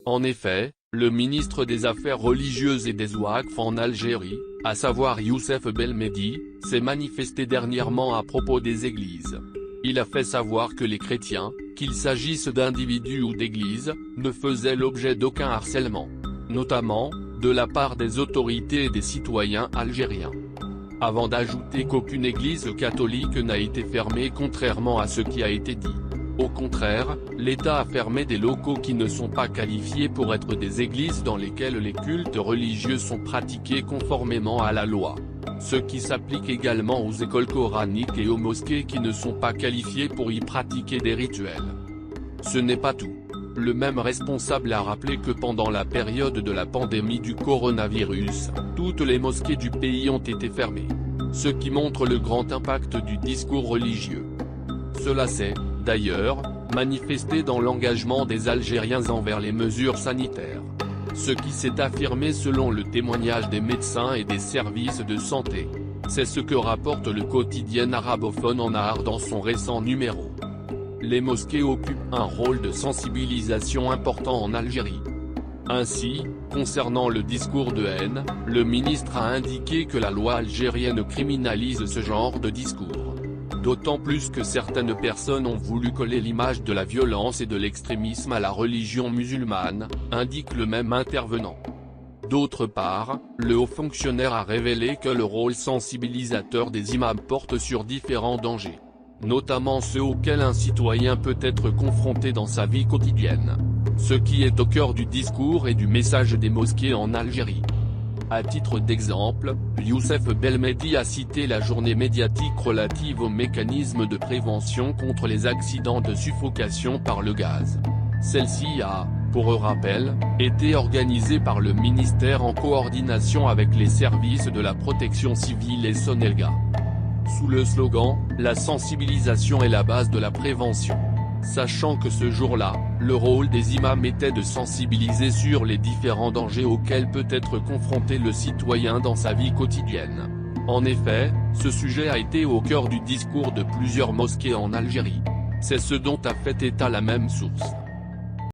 En effet, le ministre des Affaires religieuses et des Ouaqs en Algérie, à savoir Youssef Belmehdi, s'est manifesté dernièrement à propos des églises. Il a fait savoir que les chrétiens, qu'il s'agisse d'individus ou d'églises, ne faisaient l'objet d'aucun harcèlement, notamment, de la part des autorités et des citoyens algériens. Avant d'ajouter qu'aucune église catholique n'a été fermée contrairement à ce qui a été dit. Au contraire, l'État a fermé des locaux qui ne sont pas qualifiés pour être des églises dans lesquelles les cultes religieux sont pratiqués conformément à la loi. Ce qui s'applique également aux écoles coraniques et aux mosquées qui ne sont pas qualifiées pour y pratiquer des rituels. Ce n'est pas tout. Le même responsable a rappelé que pendant la période de la pandémie du coronavirus, toutes les mosquées du pays ont été fermées. Ce qui montre le grand impact du discours religieux. Cela s'est, d'ailleurs, manifesté dans l'engagement des Algériens envers les mesures sanitaires. Ce qui s'est affirmé selon le témoignage des médecins et des services de santé. C'est ce que rapporte le quotidien arabophone En Nahar dans son récent numéro. Les mosquées occupent un rôle de sensibilisation important en Algérie. Ainsi, concernant le discours de haine, le ministre a indiqué que la loi algérienne criminalise ce genre de discours. D'autant plus que certaines personnes ont voulu coller l'image de la violence et de l'extrémisme à la religion musulmane, indique le même intervenant. D'autre part, le haut fonctionnaire a révélé que le rôle sensibilisateur des imams porte sur différents dangers, notamment ceux auxquels un citoyen peut être confronté dans sa vie quotidienne. Ce qui est au cœur du discours et du message des mosquées en Algérie. À titre d'exemple, Youssef Belmehdi a cité la journée médiatique relative aux mécanismes de prévention contre les accidents de suffocation par le gaz. Celle-ci a, pour rappel, été organisée par le ministère en coordination avec les services de la protection civile et Sonelga. Sous le slogan « La sensibilisation est la base de la prévention ». Sachant que ce jour-là, le rôle des imams était de sensibiliser sur les différents dangers auxquels peut être confronté le citoyen dans sa vie quotidienne. En effet, ce sujet a été au cœur du discours de plusieurs mosquées en Algérie. C'est ce dont a fait état la même source.